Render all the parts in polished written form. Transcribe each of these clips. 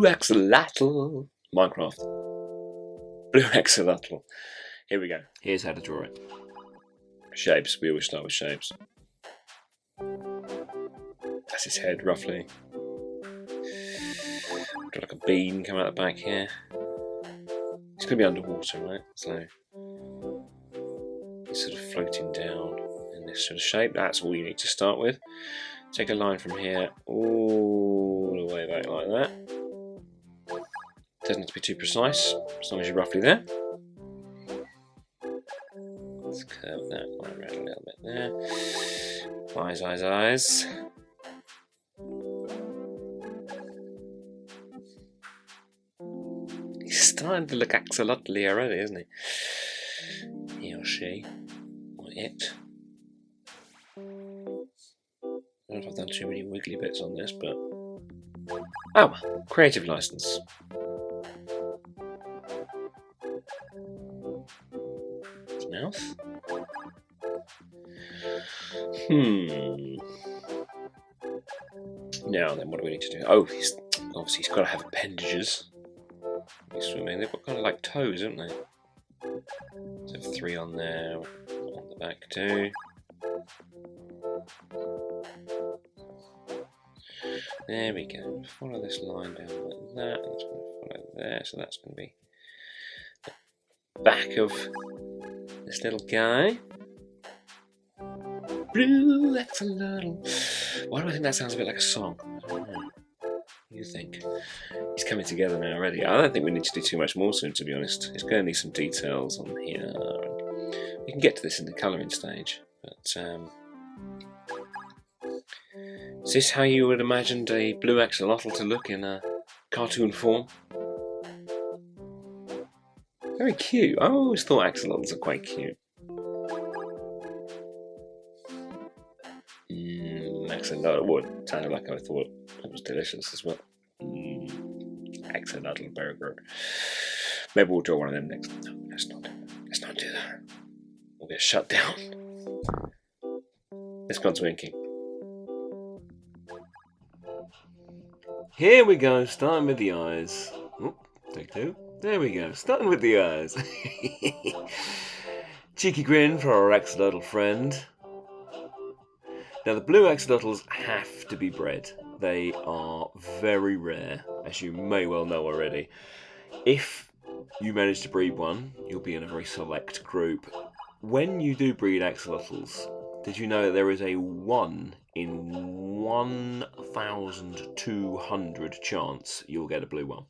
Blue Axolotl. Minecraft. Blue Axolotl. Here we go. Here's how to draw it. Shapes. We always start with shapes. That's his head, roughly. Got like a bean coming out the back here. It's going to be underwater, right? So it's sort of floating down in this sort of shape. That's all you need to start with. Take a line from here all the way back like that. Doesn't have to be too precise, as long as you're roughly there. Let's curve that line around a little bit there. Eyes, eyes, eyes. He's starting to look axolotl-y already, isn't he? He or she, or it. I don't know if I've done too many wiggly bits on this, but... Oh, creative license. His mouth. Now then, what do we need to do? Oh, obviously he's got to have appendages. He's swimming. They've got kind of like toes, haven't they? So 3 on there, on the back too. There we go. Follow this line down like that. That's going to follow there. So that's going to be the back of this little guy. Blue Axolotl. Why do I think that sounds a bit like a song? I don't know. What do you think? He's coming together now already. I don't think we need to do too much more soon, to be honest. It's going to need some details on here. We can get to this in the colouring stage. But is this how you would imagine a blue axolotl to look in a cartoon form? Very cute. I always thought axolotls are quite cute. Axolotl would sound like I thought it was delicious as well. Axolotl burger. Maybe we'll draw one of them next. No, let's not do that. Let's not do that. We'll get shut down. Let's go on to inking. Here we go, starting with the eyes. Oh, take 2. There we go, starting with the eyes. Cheeky grin for our axolotl friend. Now the blue axolotls have to be bred. They are very rare, as you may well know already. If you manage to breed one, you'll be in a very select group. When you do breed axolotls, did you know that there is a 1 in 1,200 chance you'll get a blue one?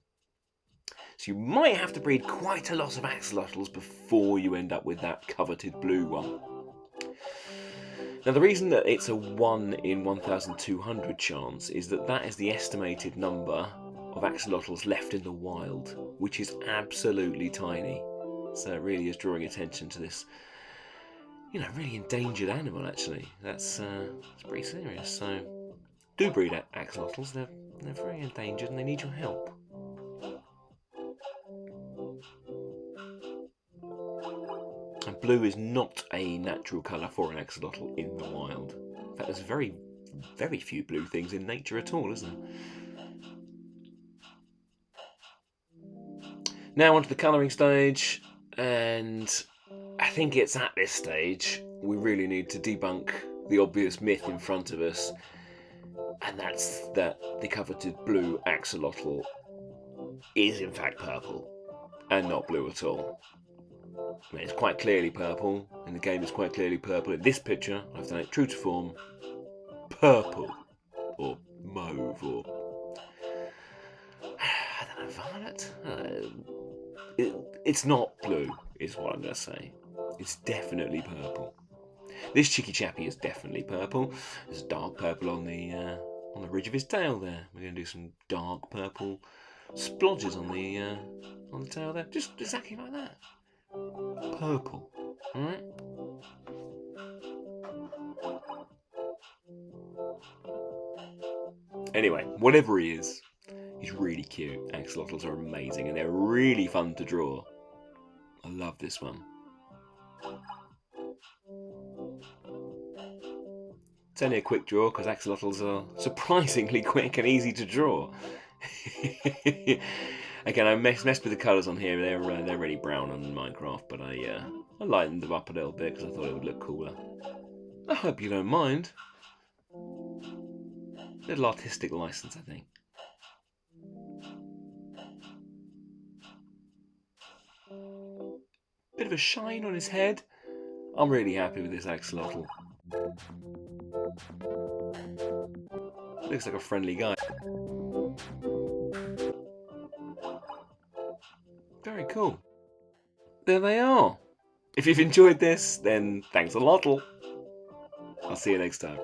So you might have to breed quite a lot of axolotls before you end up with that coveted blue one. Now the reason that it's a 1 in 1,200 chance is that that is the estimated number of axolotls left in the wild, which is absolutely tiny. So it really is drawing attention to this, really endangered animal actually. That's pretty serious. So do breed axolotls, they're very endangered and they need your help. And blue is not a natural colour for an axolotl in the wild. In fact, there's very, very few blue things in nature at all, isn't there? Now onto the colouring stage, and I think it's at this stage we really need to debunk the obvious myth in front of us, and that's that the coveted blue axolotl is in fact purple and not blue at all. I mean, it's quite clearly purple. In the game it's quite clearly purple. In this picture, I've done it true to form. Purple. Or mauve, or... I don't know, violet? It's not blue, is what I'm going to say. It's definitely purple. This cheeky chappy is definitely purple. There's a dark purple on the ridge of his tail there. We're going to do some dark purple splodges on the tail there. Just exactly like that. Purple, alright? Anyway, whatever he is, he's really cute. Axolotls are amazing and they're really fun to draw. I love this one. It's only a quick draw because axolotls are surprisingly quick and easy to draw. Again, I messed with the colours on here. They're really brown on Minecraft, but I lightened them up a little bit because I thought it would look cooler. I hope you don't mind. Little artistic license, I think. Bit of a shine on his head. I'm really happy with this axolotl. Looks like a friendly guy. Very cool. There they are. If you've enjoyed this, then thanks a lot. I'll see you next time.